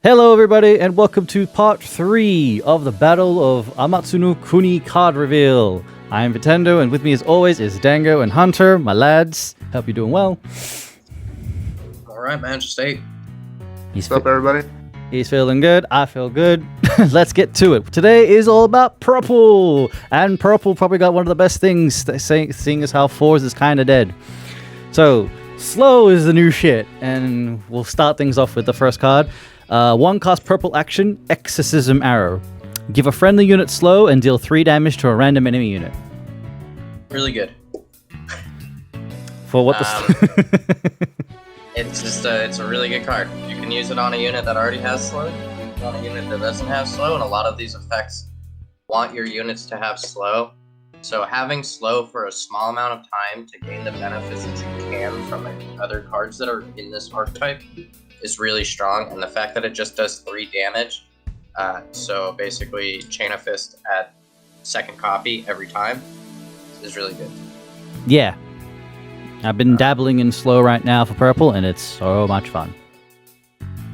Hello everybody and welcome to part 3 of the Battle of Amatsunu Kuni card reveal. I am Vitendo and with me as always is Dango and Hunter, my lads. Hope you're doing well. Alright man, just ate. What's up everybody? He's feeling good, I feel good. Let's get to it. Today is all about purple. And purple probably got one of the best things, seeing as how 4s is kind of dead. So, slow is the new shit. And we'll start things off with the first card. 1 cost purple action, exorcism arrow. Give a friendly unit slow and deal 3 damage to a random enemy unit. Really good. For what it's a really good card. You can use it on a unit that already has slow, you can use it on a unit that doesn't have slow, and a lot of these effects want your units to have slow. So having slow for a small amount of time to gain the benefits that you can from other cards that are in this archetype is really strong, and the fact that it just does 3 damage, so basically Chain of Fist at second copy every time, is really good. Yeah. I've been dabbling in slow right now for purple, and it's so much fun.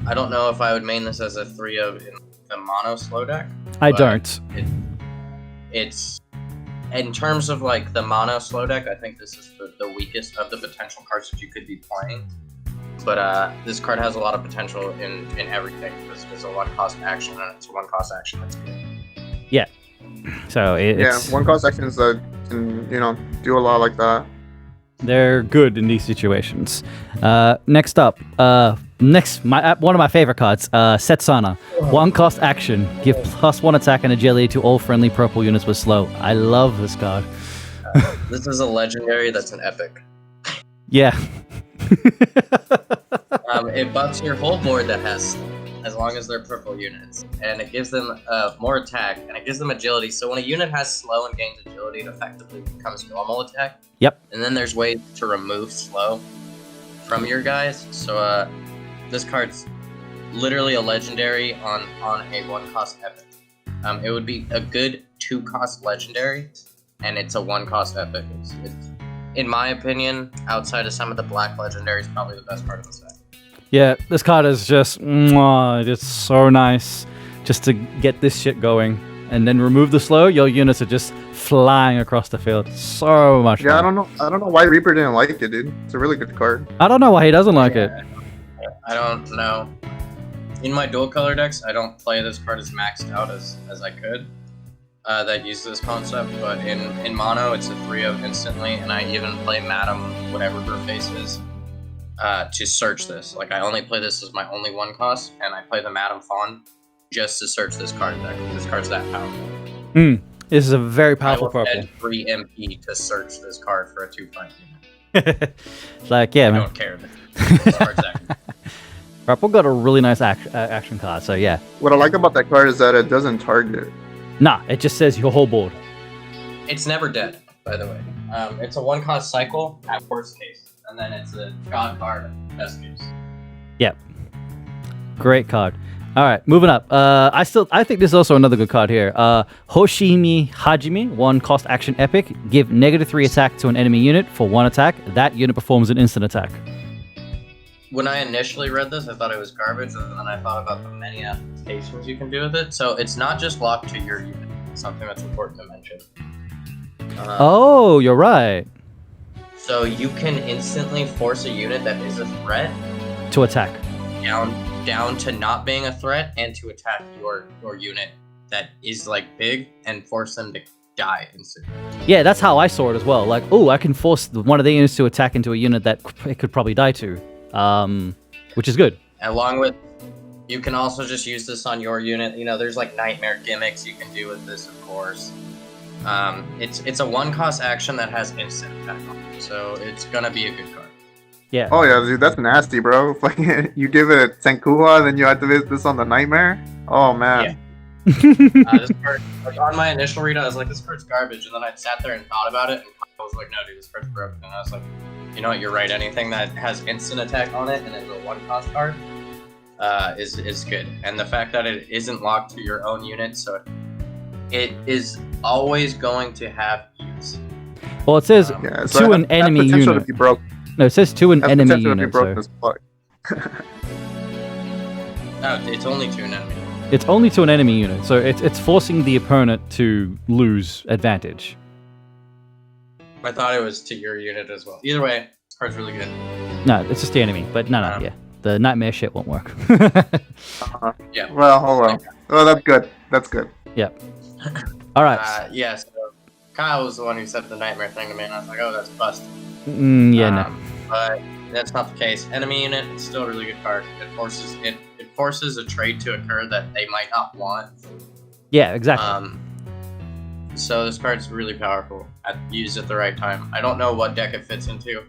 I don't know if I would main this as a 3-0 in the mono slow deck. I don't. It's in terms of like the mono slow deck, I think this is the weakest of the potential cards that you could be playing. But this card has a lot of potential in everything because it's a 1-cost action, and it's a 1-cost action that's good. Yeah. So it's... Yeah, 1-cost actions that can, do a lot like that. They're good in these situations. Next up, one of my favorite cards, Setsana. 1-cost action. Give +1 attack and agility to all friendly purple units with slow. I love this card. This is a legendary that's an epic. Yeah. It buffs your whole board that has slow, as long as they're purple units, and it gives them more attack, and it gives them agility. So when a unit has slow and gains agility, it effectively becomes normal attack. Yep. And then there's ways to remove slow from your guys. So this card's literally a legendary on a 1-cost epic. It would be a good 2-cost legendary, and it's a 1-cost epic. It's in my opinion, outside of some of the black legendaries, probably the best card of the set. Yeah, this card is just so nice just to get this shit going. And then remove the slow, your units are just flying across the field. So much fun. I don't know why Reaper didn't like it, dude. It's a really good card. I don't know why he doesn't like it. I don't know. In my dual color decks, I don't play this card as maxed out as I could. That use this concept, but in mono, it's a 3-0 instantly, and I even play Madam, whatever her face is, to search this. Like, I only play this as my only 1-cost, and I play the Madam Fawn just to search this card deck. This card's that powerful. This is a very powerful purple. I will 3 MP to search this card for a 2-5 unit. Like, yeah, I man. don't care. This card's that good. Purple got a really nice action card, so yeah. What I like about that card is that it doesn't target. Nah, it just says your whole board. It's never dead, by the way. It's a 1-cost cycle at worst case, and then it's a god card at best case. Yep. Great card. All right, moving up. I think this is also another good card here. Hoshimihajime, 1-cost action epic. Give -3 attack to an enemy unit for 1 attack. That unit performs an instant attack. When I initially read this, I thought it was garbage, and then I thought about the many applications you can do with it. So it's not just locked to your unit. It's something that's important to mention. Oh, you're right. So you can instantly force a unit that is a threat to attack. Down to not being a threat, and to attack your unit that is like big, and force them to die instantly. Yeah, that's how I saw it as well. Like, oh, I can force one of the units to attack into a unit that it could probably die to. Which is good. Along with, you can also just use this on your unit. There's like nightmare gimmicks you can do with this, of course. It's a 1-cost action that has instant attack on it, so it's gonna be a good card. Yeah. Oh yeah, dude, that's nasty, bro. Like, you give it Senkuha, then you activate this on the nightmare. Oh man. Yeah. This card, like, on my initial read, I was like, this card's garbage, and then I sat there and thought about it, and I was like, no, dude, this card's broken. And I was like, you know what, you're right. Anything that has instant attack on it and is a 1-cost card is good. And the fact that it isn't locked to your own unit, so it is always going to have use. Well, it says to an enemy unit. To be broke. No, it says to an enemy unit. So. Oh, it's only to an enemy. It's only to an enemy unit, so it's forcing the opponent to lose advantage. I thought it was to your unit as well. Either way, this card's really good. No, it's just the enemy, but no, yeah. The nightmare shit won't work. Yeah. Well, hold on. Oh, that's good. That's good. Yep. All right. Yeah, so Kyle was the one who said the nightmare thing to me, and I was like, oh, that's busted. Yeah, no. But that's not the case. Enemy unit, it's still a really good card. It forces a trade to occur that they might not want. Yeah, exactly. So this card's really powerful. Used at the right time. I don't know what deck it fits into.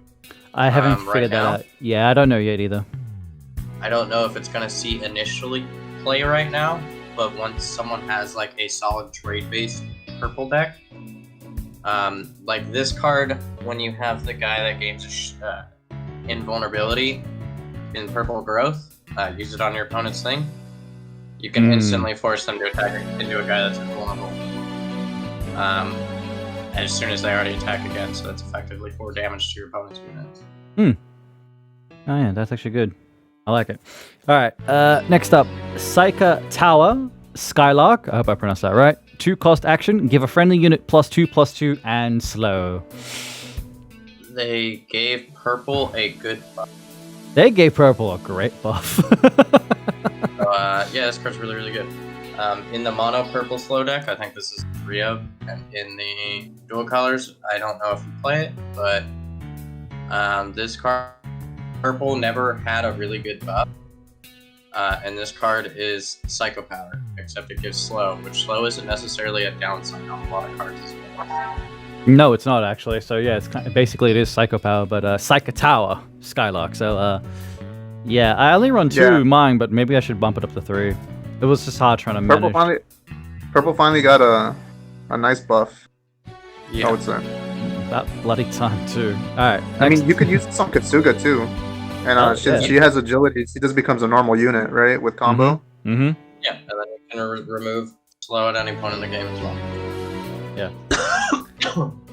I haven't figured that out. Yeah, I don't know yet either. I don't know if it's gonna see initially play right now, but once someone has like a solid trade-based purple deck, like this card, when you have the guy that gains invulnerability in purple growth, use it on your opponent's thing. You can instantly force them to attack into a guy that's invulnerable. As soon as they already attack again, so that's effectively 4 damage to your opponent's unit. Oh yeah, that's actually good. I like it. All right, next up, Saika Tower, Skylock. I hope I pronounced that right. 2-cost action, give a friendly unit +2/+2 and slow. They gave purple a good buff. They gave purple a great buff. Yeah, this card's really, really good. In the mono purple slow deck, I think this is 3 of, and in the dual colors, I don't know if you play it, but this card, purple, never had a really good buff, and this card is Psycho Power, except it gives slow, which slow isn't necessarily a downside on a lot of cards as well. No, it's not actually. So yeah, it's basically it is Psycho Power, but Saika Tower, Skylock. So yeah, I only run 2 in mine, but maybe I should bump it up to 3. It was just hard trying to manage. Purple finally got a nice buff. Yeah. I would say. About bloody time too. All right. I mean, you could use this on Kitsuga too, and she has agility. She just becomes a normal unit, right, with combo. Mm-hmm. Yeah, and then you can remove slow at any point in the game as well. Yeah.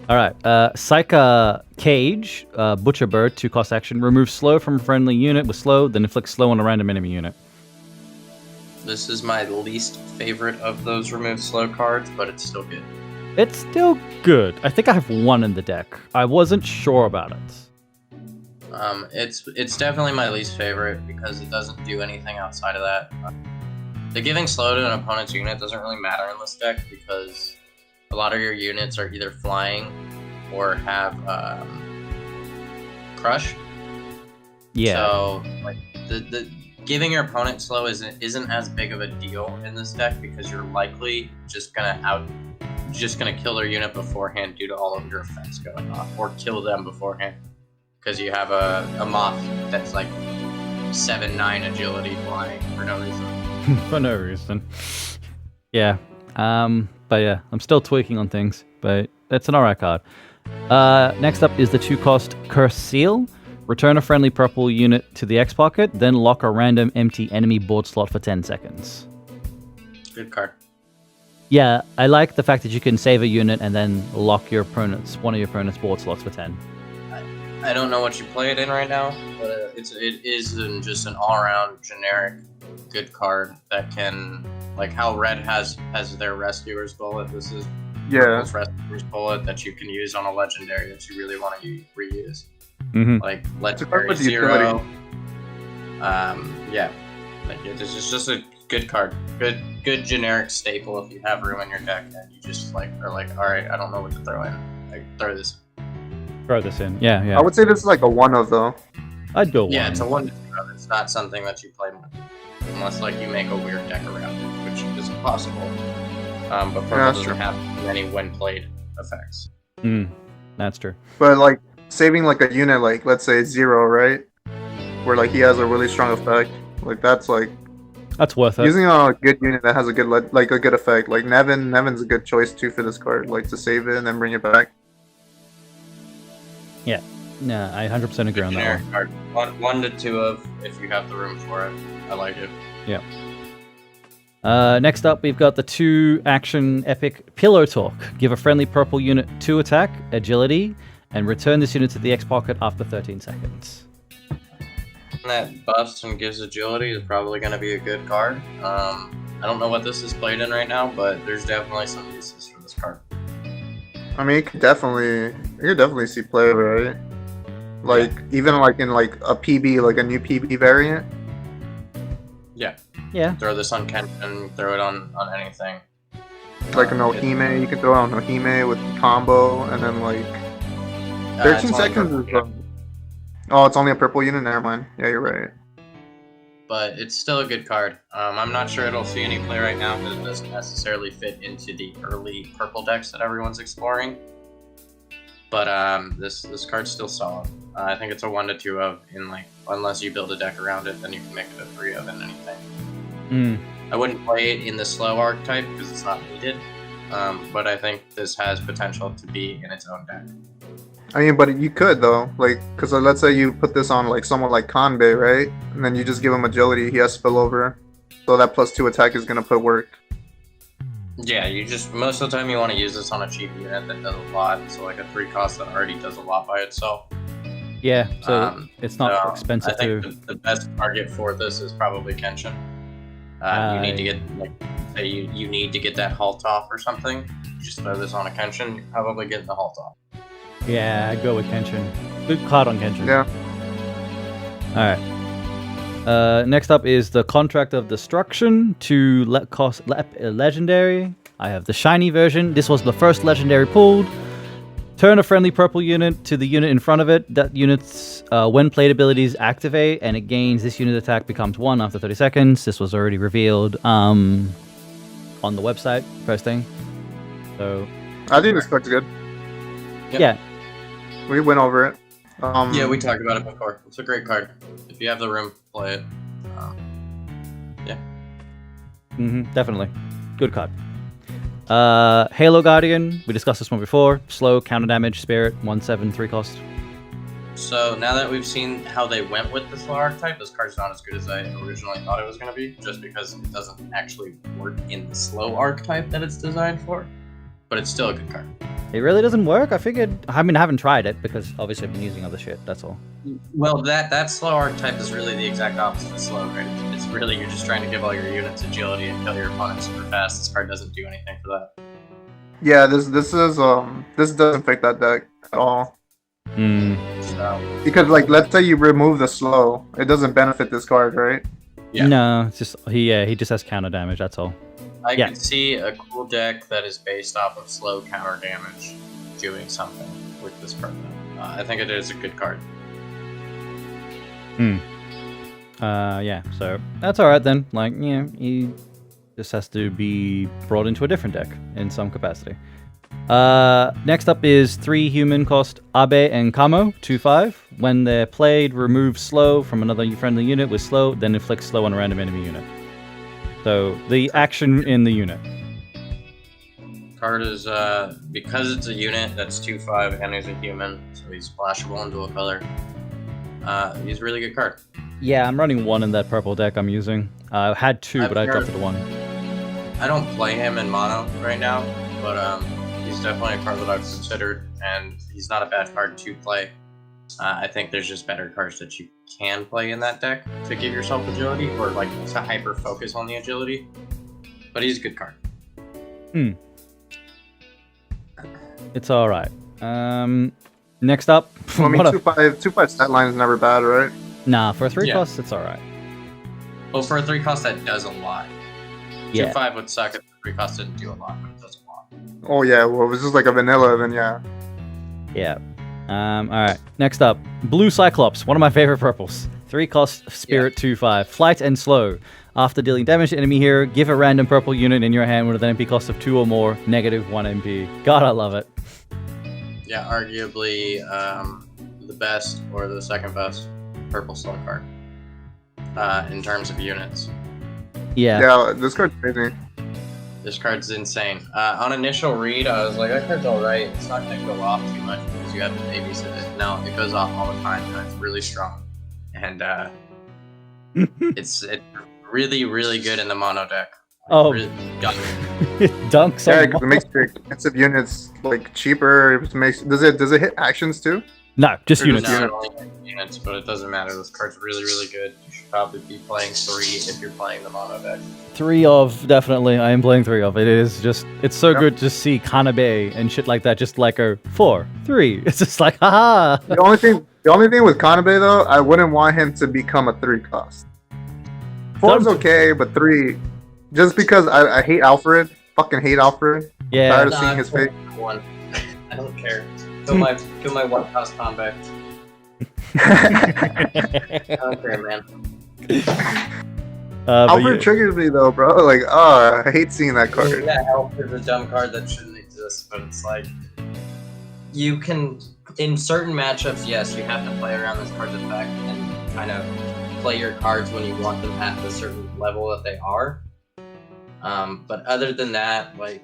All right. Saika Cage, Butcher Bird, 2-cost action. Remove slow from a friendly unit with slow, then inflict slow on a random enemy unit. This is my least favorite of those remove slow cards, but it's still good. It's still good. I think I have 1 in the deck. I wasn't sure about it. It's definitely my least favorite because it doesn't do anything outside of that. The giving slow to an opponent's unit doesn't really matter in this deck because a lot of your units are either flying or have crush. Yeah. So like the giving your opponent slow isn't as big of a deal in this deck because you're likely just gonna kill their unit beforehand due to all of your effects going off, or kill them beforehand because you have a moth that's like 7/9 agility flying for no reason. For no reason. Yeah. But yeah, I'm still tweaking on things, but that's an alright card. Next up is the 2-cost Curse Seal. Return a friendly purple unit to the X pocket, then lock a random empty enemy board slot for 10 seconds. Good card. Yeah, I like the fact that you can save a unit and then lock one of your opponent's board slots for 10. I don't know what you play it in right now, but it is just an all-around generic good card that can, like how Red has their Rescuer's Bullet. This is Purple's Rescuer's Bullet that you can use on a legendary that you really want to reuse. Mm-hmm. Like Legendary Zero. Yeah, like it's just a good card, good generic staple if you have room in your deck and you just are like, all right, I don't know what to throw in. Like throw this. Throw this in. Yeah. I would say this is like a 1 of though. I'd go 1. Yeah, it's a 1 to 0. It's not something that you play much, unless like you make a weird deck around it, which is possible. But Purple doesn't have many when played effects. That's true. But like saving like a unit, like let's say 0, right? Where like he has a really strong effect, like that's worth it. Using it on a good unit that has a good a good effect. Like Nevin's a good choice too for this card, like to save it and then bring it back. Yeah, I 100% agree on that one. Card. 1 to 2 of if you have the room for it. I like it. Yeah. Next up, we've got the 2-action epic Pillow Talk. Give a friendly purple unit 2 attack, agility, and return this unit to the X pocket after 13 seconds. that buffs and gives agility is probably going to be a good card. I don't know what this is played in right now, but there's definitely some uses for this card. I mean, you could definitely see play, right? Like even like in like a PB, like a new PB variant. Yeah. Yeah. Throw this on Kenshin, throw it on anything. Like an Ohime, you can throw out an Ohime with combo, and then like 13 seconds is. Oh, it's only a purple unit. Never mind. Yeah, you're right. But it's still a good card. I'm not sure it'll see any play right now because it doesn't necessarily fit into the early purple decks that everyone's exploring. But this card's still solid. I think it's a 1 to 2 of in like unless you build a deck around it, then you can make it a 3 of in anything. I wouldn't play it in the slow archetype because it's not needed. But I think this has potential to be in its own deck. I mean, but you could though, like, because let's say you put this on like someone like Kanbei, right? And then you just give him agility, he has spillover, so that +2 attack is gonna put work. Yeah, you just most of the time you want to use this on a cheap unit that does a lot, so like a 3 cost that already does a lot by itself. Yeah, so it's not so expensive I think the best target for this is probably Kenshin. You need to get like say you need to get that halt off or something. You just throw this on a Kenshin, you probably get the halt off. Yeah, I'd go with Kenshin. Good card on Kenshin. Yeah. Alright. Next up is the Contract of Destruction to cost legendary. I have the shiny version. This was the first legendary pulled. Turn a friendly purple unit to the unit in front of it. That unit's when played abilities activate and it gains this unit attack becomes 1 after 30 seconds. This was already revealed on the website, first thing. So I think this card's good. Yep. Yeah. We went over it. Yeah, we talked about it before. It's a great card. If you have the room, play it. Yeah. Definitely. Good card. Halo Guardian. We discussed this one before. Slow, counter damage, spirit, 1/7, 3 cost. So now that we've seen how they went with the slow archetype, this card's not as good as I originally thought it was going to be, just because it doesn't actually work in the slow archetype that it's designed for. But it's still a good card. It really doesn't work? I haven't tried it because obviously I've been using other shit, that's all. Well, that slow archetype is really the exact opposite of slow, right? It's really you're just trying to give all your units agility and kill your opponent super fast. This card doesn't do anything for that. Yeah, this doesn't fit that deck at all. So, Because like let's say you remove the slow, it doesn't benefit this card, right? Yeah. No, it's just he just has counter damage, that's all. I could see a cool deck that is based off of slow counter damage doing something with this card. I think it is a good card. Yeah, so that's alright then. Like, yeah, he just has to be brought into a different deck in some capacity. Next up is 3 human cost Abe and Kamo, 2/5. When they're played, remove slow from another friendly unit with slow, then inflict slow on a random enemy unit. So, the action in the unit. Card is, because it's a unit that's 2/5 and he's a human, so he's splashable in dual color. He's a really good card. Yeah, I'm running 1 in that purple deck I'm using. I had 2, but I dropped it to 1. I don't play him in mono right now, but he's definitely a card that I've considered, and he's not a bad card to play. I think there's just better cards that you can play in that deck to give yourself agility, or like to hyper focus on the agility. But he's a good card. It's alright. Next up. Well, I mean, 2/5 stat line is never bad, right? Nah, for a 3 cost, it's alright. Well, for a 3 cost, that does a lot. Yeah. 2/5 would suck if the 3 cost didn't do a lot, but it does a lot. Oh yeah, well, if it's just like a vanilla, then yeah. Yeah. Alright. Next up. Blue Cyclops, one of my favorite purples. 3 cost, spirit, 2/5. Flight and slow. After dealing damage to enemy hero, give a random purple unit in your hand with an MP cost of 2 or more, -1 MP. God, I love it. Yeah, arguably the best or the second best purple slow card in terms of units. Yeah. Yeah, this card's crazy. This card's insane. On initial read, I was like, that card's alright. It's not going to go off too much because you have to babysit it. No, it goes off all the time, and it's really strong. And it's really, really good in the mono deck. Oh. Really, Dunks Yeah, on because it makes your expensive units like cheaper. Does it hit actions too? No, just Or units. just No, it only has units, but it doesn't matter. This card's really, really good. You should probably be playing 3 if you're playing the mono deck. 3 of, definitely. I am playing 3 of. It is just, it's so Yep. good to see Kanabe and shit like that. Just like a 4, 3. It's just like, haha. The only thing with Kanabe though, I wouldn't want him to become a 3 cost. 4's okay, but 3, just because I hate Alfred. Fucking hate Alfred. Yeah. Tired of seeing his face. One. I don't care. Kill my 1-cost combat. I don't care, man. But Alfred yeah. triggers me though, bro. Like, oh, I hate seeing that card. Yeah, Alfred's a dumb card that shouldn't exist, but it's like you can in certain matchups, yes, you have to play around this card's effect and kind of play your cards when you want them at the certain level that they are. But other than that, like,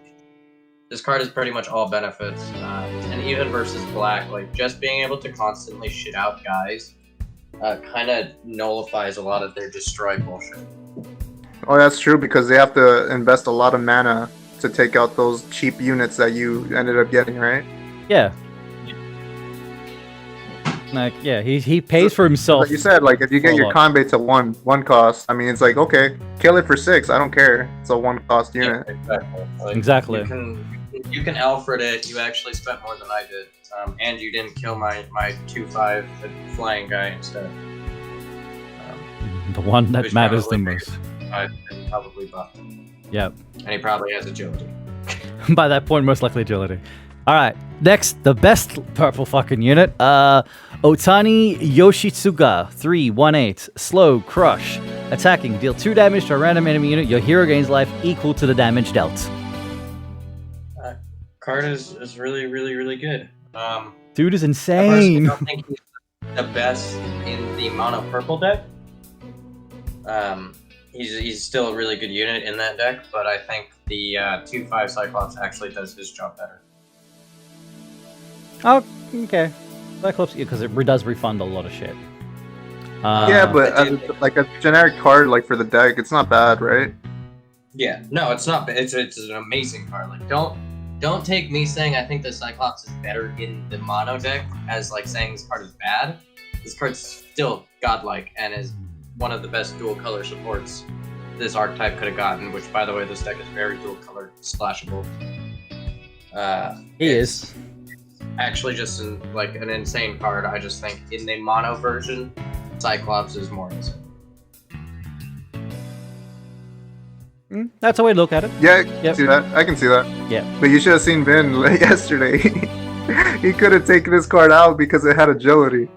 this card is pretty much all benefits. And even versus black, like, just being able to constantly shit out guys kind of nullifies a lot of their destroy bullshit. Oh, that's true because they have to invest a lot of mana to take out those cheap units that you ended up getting, right? Yeah. Like, yeah, he pays for himself. Like you said, like if you get your Kanbei to one cost, I mean, it's like, okay, kill it for 6. I don't care. It's a 1 cost unit. Yeah, exactly. Like, Exactly. You can Alfred it. You actually spent more than I did, and you didn't kill my 2/5 flying guy instead. The one that Which matters the probably most. I probably buffed. Yep. And he probably has agility. By that point, most likely agility. All right. Next, the best purple fucking unit. Otani Yoshitsuga, 3/18, slow, crush. Attacking, deal 2 damage to a random enemy unit. Your hero gains life equal to the damage dealt. Card is really, really, really good. Dude is I personally insane. don't think he's the best in the mono purple deck. He's still a really good unit in that deck, but I think the 2/5 Cyclops actually does his job better. Oh, okay. Cyclops, because it does refund a lot of shit. Yeah, but as like a generic card, like for the deck, it's not bad, right? Yeah, no, it's not. It's an amazing card. Like, don't take me saying I think the Cyclops is better in the mono deck as like saying this card is bad. This card's still godlike and is one of the best dual color supports this archetype could have gotten. Which, by the way, this deck is very dual color splashable. He is. Actually, just like an insane card. I just think in the mono version, Cyclops is more insane. That's a way to look at it. Yeah, I Yep. can see that. I can see that. Yeah. But you should have seen Vin yesterday. He could have taken this card out because it had agility.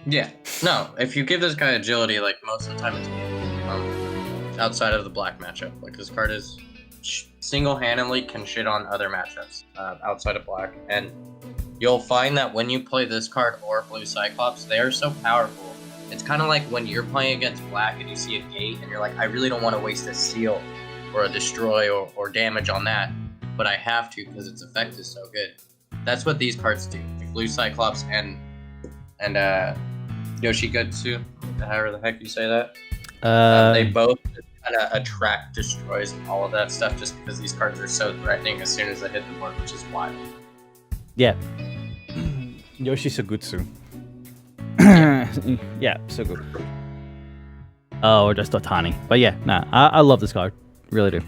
Yeah. No, if you give this guy agility, like most of the time it's outside of the black matchup. Like this card is single-handedly can shit on other matchups outside of black, and you'll find that when you play this card or blue Cyclops, they are so powerful. It's kind of like when you're playing against black and you see a gate and you're like, I really don't want to waste a seal or a destroy or damage on that, but I have to because its effect is so good. That's what these cards do. Blue Cyclops and Yoshitsuga, however the heck you say that. They both kind of attract destroys and all of that stuff just because these cards are so threatening as soon as they hit the board, which is wild. Yeah. Yoshitsugutsu. Yeah, so good. Oh, or just Otani. But yeah, nah, I love this card. Really do.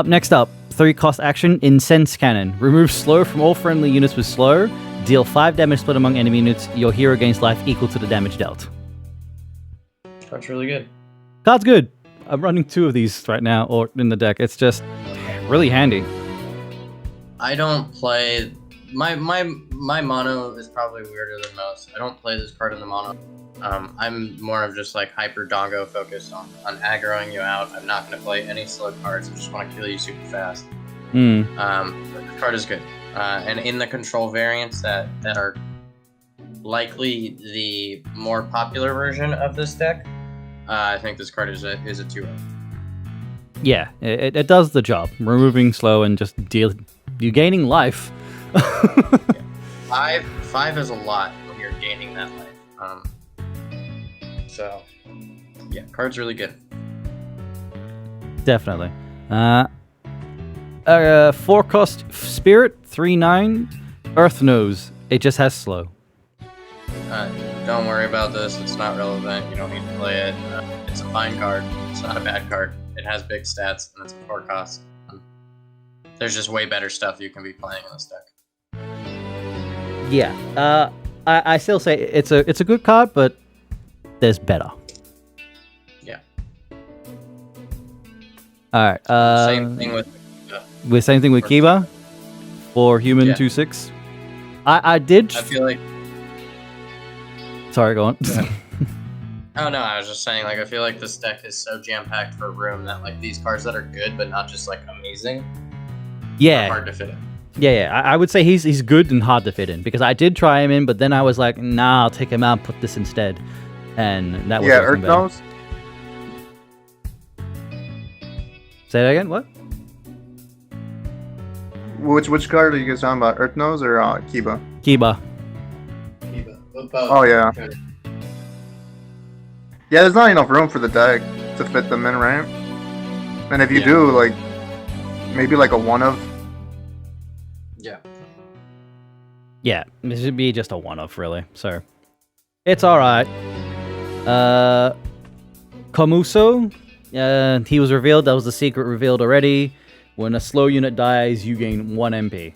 Next up, 3-cost action, Incense Cannon. Remove slow from all friendly units with slow. Deal 5 damage split among enemy units. Your hero gains life equal to the damage dealt. Card's really good. Card's good. I'm running 2 of these right now, or in the deck. It's just really handy. I don't play... My mono is probably weirder than most. I don't play this card in the mono. I'm more of just like hyper Dango focused on aggroing you out. I'm not going to play any slow cards. I just want to kill you super fast. But the card is good. And in the control variants that are likely the more popular version of this deck, I think this card is a 2-0. Yeah, it does the job. Removing slow and just you gaining life. Yeah. 5 is a lot when you're gaining that life. So, yeah, card's really good. Definitely. 4-cost Spirit, 3/9, Earth Nose. It just has slow. Don't worry about this. It's not relevant. You don't need to play it. It's a fine card. It's not a bad card. It has big stats, and it's a 4 cost. There's just way better stuff you can be playing in this deck. Yeah. I still say it's a good card, but there's better. Yeah. All right. Same thing with Kiba for human 2/6. I did. I feel like. Sorry, go on. Oh no, I was just saying, like, I feel like this deck is so jam-packed for room that, like, these cards that are good but not just, like, amazing are hard to fit in. Yeah. I would say he's good and hard to fit in, because I did try him in, but then I was like, nah, I'll take him out and put this instead. And that was Earth Nose. Say that again, what? Which card are you guys talking about? Earth Nose or Kiba? Kiba. Oh, yeah. Yeah, there's not enough room for the deck to fit them in, right? And if you do, like, maybe like a one of. Yeah. Yeah, it should be just a one-off, really. So, it's alright. Komuso, he was revealed. That was the secret revealed already. When a slow unit dies, you gain 1 MP.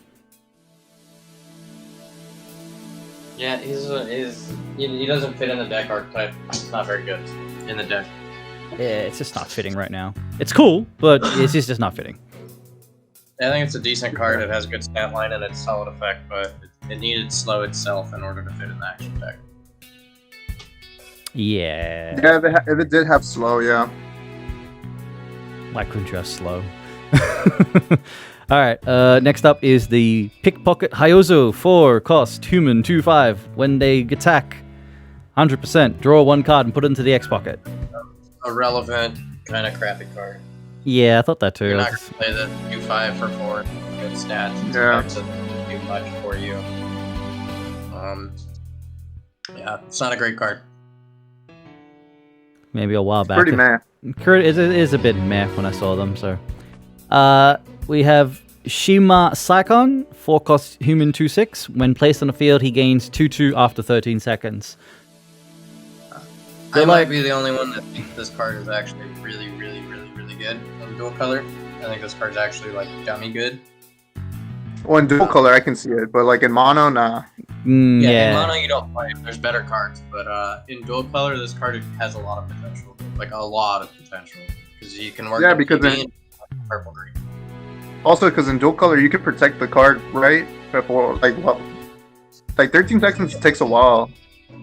Yeah, he doesn't fit in the deck archetype. It's not very good in the deck. Yeah, it's just not fitting right now. It's cool, but it's just not fitting. I think it's a decent card. It has good stat line and it's solid effect, but it needed slow itself in order to fit in the action deck. Yeah. Yeah, if it did have slow, yeah. Why couldn't you have slow? Alright, next up is the Pickpocket Hyozo 4 cost human 2/5. When they attack, 100%, draw 1 card and put it into the X pocket. A relevant, kind of crappy card. Yeah, I thought that too. You're not going to play the 2/5 for 4 good stats. Yeah. It doesn't do much for you. Yeah, it's not a great card. Maybe a while back. Pretty meh. It is a bit meh when I saw them, so. We have Shima Saikon, 4 cost human 2/6. When placed on the field, he gains 2/2 after 13 seconds. I might be the only one that thinks this card is actually really, really, really, really good in dual color. I think this card's actually, like, dummy good. Well, in dual color, I can see it, but like in mono, nah. Yeah, in mono you don't play. There's better cards, but in dual color, this card has a lot of potential. Like, a lot of potential. Because you can work because in purple green. Also, because in dual color, you can protect the card, right? Before, like 13 seconds takes a while.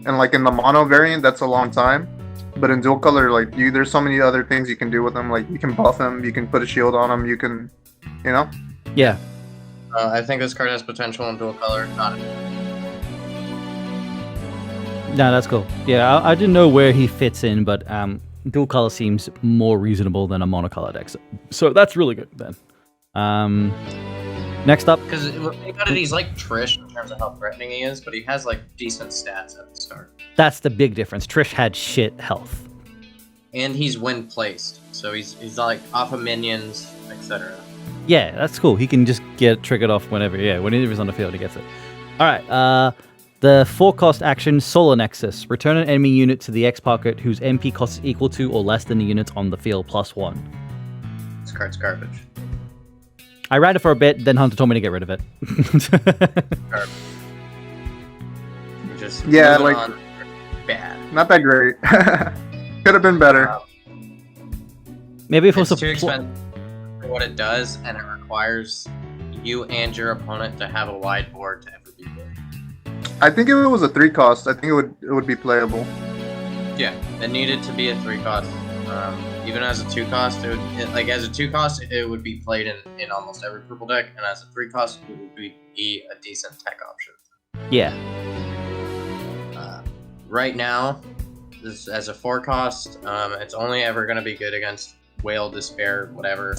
And like in the mono variant, that's a long time. But in dual color, like there's so many other things you can do with them. Like you can buff him, you can put a shield on him, you can, you know? Yeah. I think this card has potential in dual color, not in No, that's cool. Yeah, I didn't know where he fits in, but dual color seems more reasonable than a monocolor deck. So that's really good then. Next up, because he's like Trish in terms of how threatening he is, but he has like decent stats at the start. That's the big difference. Trish had shit health, and he's win placed, so he's like off of minions, etc. Yeah, that's cool. He can just get triggered off whenever. Yeah, whenever he's on the field, he gets it. All right. The 4-cost action Solar Nexus. Return an enemy unit to the X pocket whose MP cost is equal to or less than the units on the field +1. This card's garbage. I ran it for a bit, then Hunter told me to get rid of it. Garbage. Just yeah, like on. Bad. Not that great. Could have been better. Maybe if it was too expensive for what it does, and it requires you and your opponent to have a wide board to ever beat it. I think if it was a 3-cost, I think it would be playable. Yeah, it needed to be a 3-cost. Even as a 2-cost, as a 2-cost, it would be played in almost every purple deck, and as a 3-cost, it would be a decent tech option. Yeah. Right now, this as a 4-cost, it's only ever going to be good against Whale, Despair, whatever,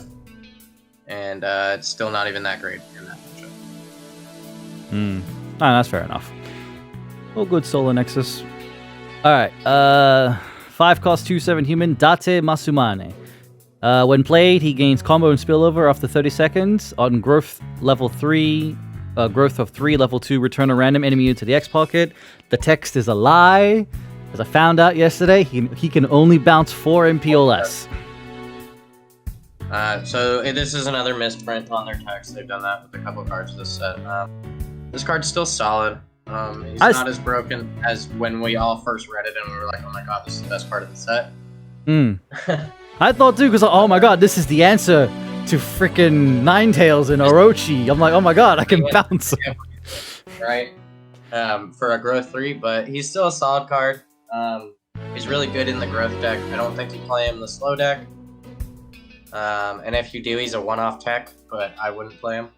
and it's still not even that great in that matchup. Oh, that's fair enough. Oh, good Solar Nexus. Alright, 5-cost 2/7 human, Date Masumane. When played, he gains combo and spillover after 30 seconds. On growth level 3, growth of 3, level 2, return a random enemy unit to the X pocket. The text is a lie. As I found out yesterday, he can only bounce 4 MP or less. So this is another misprint on their text. They've done that with a couple of cards this set. This card's still solid. He's not as broken as when we all first read it and we were like, oh my god, this is the best part of the set. I thought too, because oh my god, this is the answer to freaking Ninetales and Orochi. I'm like, oh my god, I can bounce. Right? For a growth 3, but he's still a solid card. He's really good in the growth deck. I don't think you play him in the slow deck. And if you do, he's a one-off tech, but I wouldn't play him.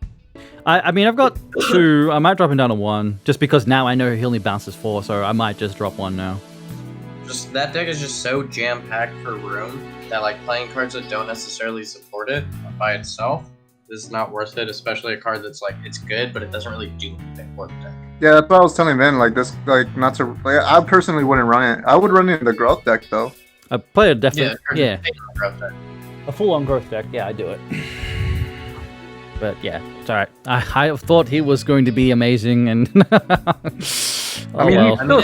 I mean, I've got 2. I might drop him down to 1, just because now I know he only bounces 4, so I might just drop 1 now. Just that deck is just so jam-packed for room that like playing cards that don't necessarily support it by itself is not worth it, especially a card that's like, it's good, but it doesn't really do anything for the deck. Yeah, that's what I was telling Ben. Like this, like not to. Like, I personally wouldn't run it. I would run it in the growth deck though. I play a definite, yeah. Growth deck. A full-on growth deck, yeah, I do it. But yeah, it's alright. I thought he was going to be amazing, and I mean, he's still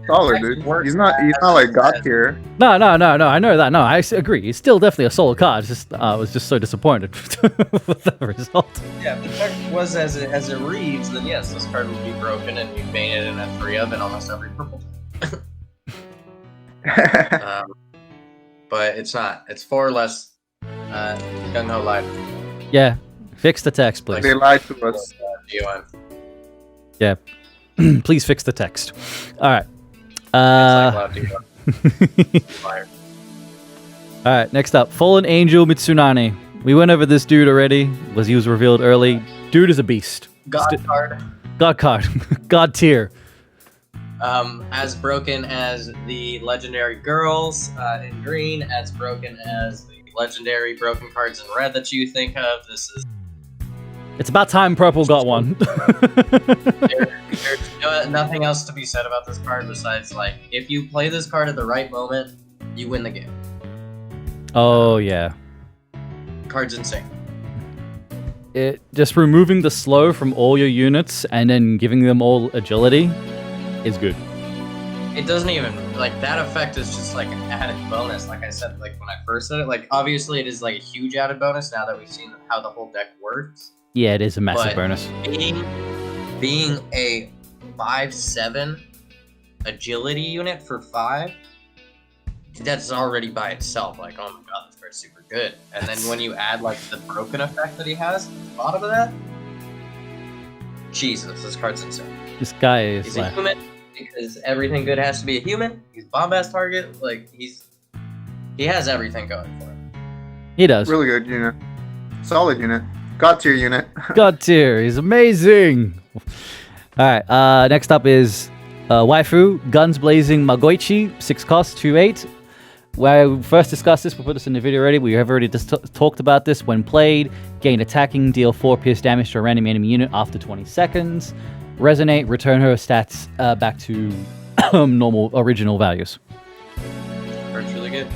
solid, dude. He's not like god tier. No. I know that. No, I agree. He's still definitely a solid card. It's just I was just so disappointed with the result. Yeah, if the deck was as it reads, then yes, this card would be broken, and you'd main it in a 3 of in almost every purple deck. But it's not. It's 4 less. Gungho lied. Yeah, fix the text, please. They lied to us. Yeah, please fix the text. All right. All right. Next up, Fallen Angel Mitsunani. We went over this dude already. He was revealed early. Dude is a beast. God card. God card. God tier. As broken as the legendary girls in green, as broken as the legendary broken cards in red that you think of. This is. It's about time purple got one. There's nothing else to be said about this card besides like if you play this card at the right moment, you win the game. Oh yeah. Card's insane. It just removing the slow from all your units and then giving them all agility is good. It doesn't even, like, that effect is just, like, an added bonus, like I said, like, when I first said it. Like, obviously it is, like, a huge added bonus now that we've seen how the whole deck works. Yeah, it is a massive bonus. Being a 5/7 agility unit for 5, that's already by itself, like, oh my god, this card's super good. And then when you add, like, the broken effect that he has at the bottom of that, Jesus, this card's insane. This guy is He's a human. Because everything good has to be a human. He's bombast target. Like he has everything going for him. He does. Really good unit. Solid unit. God tier unit. God tier. He's amazing. All right. Next up is Waifu Guns blazing Magoichi. 6 cost, 2/8. When we first discussed this, we put this in the video already. We have already talked about this. When played, gain attacking, deal 4 pierce damage to a random enemy unit after 20 seconds. Resonate, return her stats back to normal, original values. That's really good.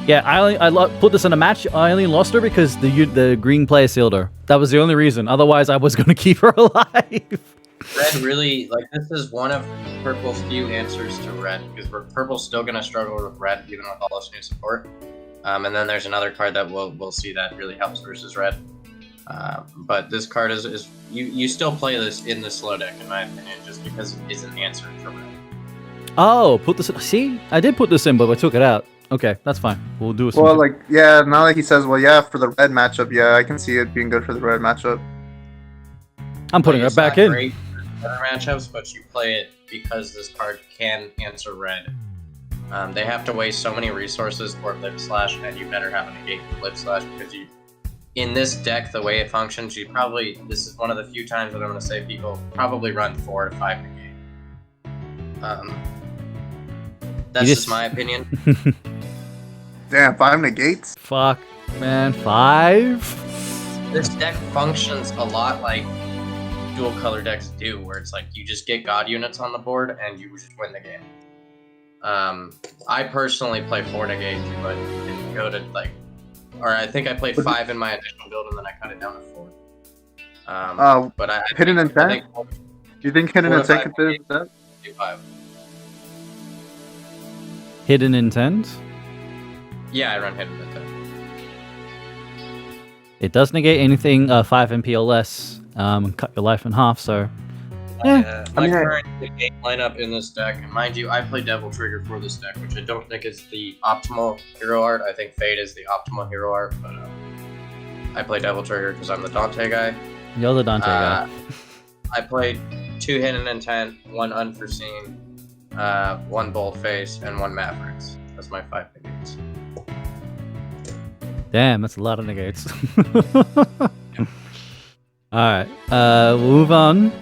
Yeah, I put this in a match. I only lost her because the green player sealed her. That was the only reason. Otherwise, I was going to keep her alive. Red really, like, this is one of Purple's few answers to Red, because Purple's still going to struggle with Red, even with all this new support. And then there's another card that we'll see that really helps versus Red. But this card is you still play this in the slow deck, in my opinion, just because it is an answer for Red. Oh, put this in. See? I did put this in, but I took it out. Okay, that's fine. We'll do it. Well, like, yeah, now that he says, well, yeah, for the red matchup, yeah, I can see it being good for the red matchup. I'm putting it back in. Great for other matchups, but you play it because this card can answer red. They have to waste so many resources for Lip Slash, and you better have a negate for Lip Slash, because in this deck, the way it functions, this is one of the few times that I'm going to say people probably run 4 to 5 negate. That's just my opinion. Damn, 5 negates? Fuck, man, 5? This deck functions a lot like dual color decks do, where it's like you just get god units on the board and you just win the game. I personally play 4 negate, but you can go to I think I played 5 in my initial build and then I cut it down to 4. But I hidden think, intent? Do you think hidden 4 to intent 5 can fit that? do 5. Hidden intent. Yeah, I run hidden intent. It does negate anything 5 MP or less. Cut your life in half. So My current game lineup in this deck, and mind you, I play Devil Trigger for this deck, which I don't think is the optimal hero art. I think Fate is the optimal hero art, but I play Devil Trigger because I'm the Dante guy. you're the Dante guy. I played 2 Hidden Intent, 1 Unforeseen, 1 Boldface, and 1 Mavericks. That's my 5 negates. Damn, that's a lot of negates. Alright, we'll move on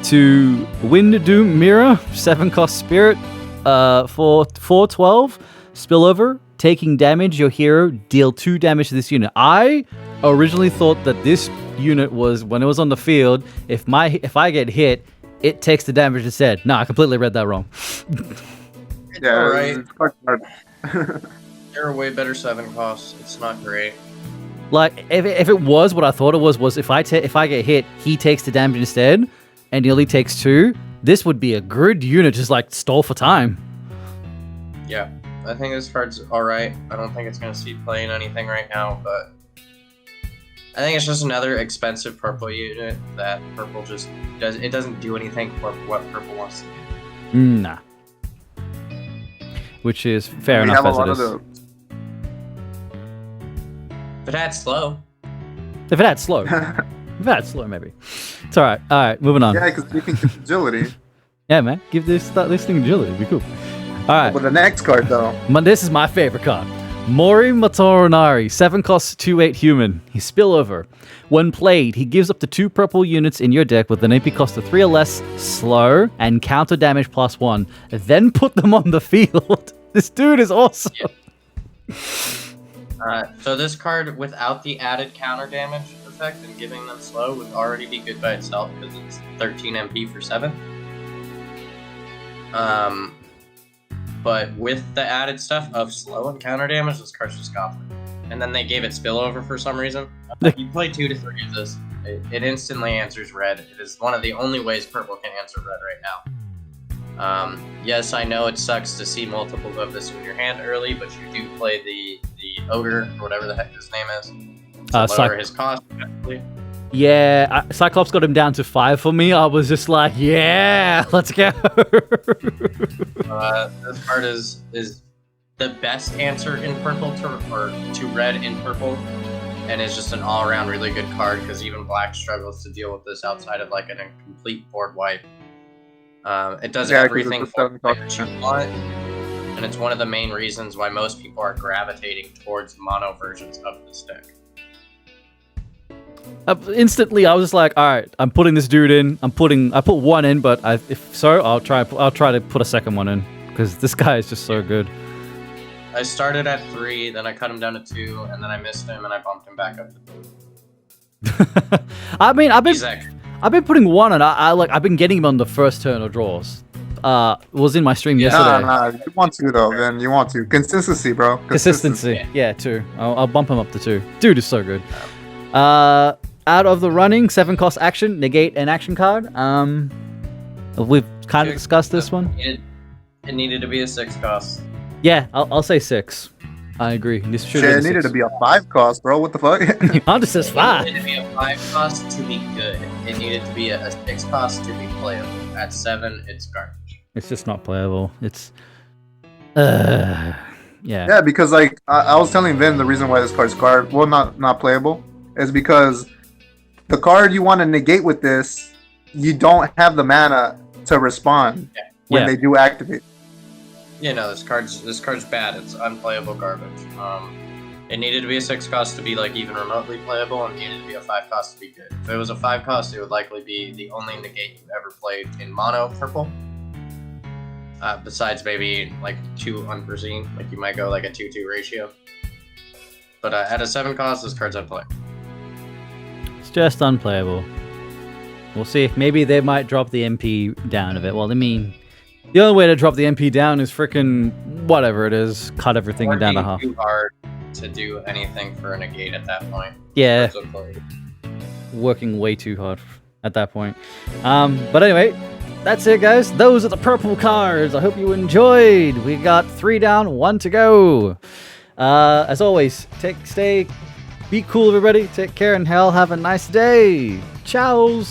to Wind Doom Mirror, 7 cost spirit, for 412, spillover, taking damage, your hero, deal 2 damage to this unit. I originally thought that this unit was, when it was on the field, if I get hit, it takes the damage instead. No, I completely read that wrong. Yeah, alright. it's quite hard. They're a way better 7 costs. It's not great. Like, if it was what I thought it was if I get hit, he takes the damage instead, and he only takes 2, this would be a good unit, just like stall for time. Yeah, I think this card's alright. I don't think it's going to see play in anything right now, but I think it's just another expensive purple unit that purple just doesn't do anything for what purple wants to do. Nah. Which is fair We enough have a as lot it of is. the If it had slow, If it had slow. If it had slow, maybe. It's alright. Alright, moving on. yeah, because you can get agility. Yeah, man. Give this thing agility. It'd be cool. Alright. But the next card though, This is my favorite card. Mori Motoronari, 7 costs 2/8 human. He's spillover. When played, he gives up to 2 purple units in your deck with an AP cost of 3 or less, slow, and counter damage +1. Then put them on the field. This dude is awesome. so this card without the added counter damage effect and giving them slow would already be good by itself because it's 13 MP for 7. But with the added stuff of slow and counter damage, this card's just goblin. And then they gave it spillover for some reason. You play 2 to 3 of this, it instantly answers red. It is one of the only ways purple can answer red right now. Yes, I know it sucks to see multiples of this in your hand early, but you do play the ogre, or whatever the heck his name is, to lower his cost, actually. Yeah, Cyclops got him down to 5 for me. I was just like, yeah, let's go. This card is the best answer in purple to red in purple, and is just an all-around really good card because even black struggles to deal with this outside of like a complete board wipe. It does everything for what you want, and it's one of the main reasons why most people are gravitating towards mono versions of this deck. Instantly, I was just like, all right, I'm putting this dude in. I put 1 in, but if so, I'll try to put a second one in because this guy is just so good. I started at 3, then I cut him down to 2, and then I missed him, and I bumped him back up to 2. I mean, I've been putting 1 in. I've been getting him on the first turn of draws. Was in my stream yesterday. Nah, you want to though, then you want to. Consistency, bro. Consistency. Yeah, 2. I'll bump him up to 2. Dude is so good. Out of the running, 7 cost action, negate an action card. We've kind of discussed this one. It needed to be a 6 cost. Yeah, I'll say 6. I agree. This should Shit, it needed to be a 5 cost, bro. What the fuck? Hunter says 5. It needed to be a 5 cost to be good. It needed to be a 6 cost to be playable. At 7, it's garbage. It's just not playable. It's yeah. Yeah, because like I was telling Vin, the reason why this card's not playable is because the card you want to negate with this, you don't have the mana to respond when they do activate. Yeah, no, this card's bad. It's unplayable garbage. It needed to be a 6 cost to be like even remotely playable, and it needed to be a 5 cost to be good. If it was a 5 cost, it would likely be the only negate you've ever played in mono purple. Besides maybe like 2 unforeseen, like you might go like a 2-2 ratio. But at a 7 cost, this card's unplayable. It's just unplayable. We'll see. Maybe they might drop the MP down a bit. Well, I mean, the only way to drop the MP down is freaking whatever it is, cut everything down to half. Too hard to do anything for a negate at that point. Yeah. working way too hard at that point. But anyway, that's it, guys. Those are the purple cards. I hope you enjoyed. We got 3 down, 1 to go. As always, be cool, everybody. Take care, and hell, have a nice day. Ciao.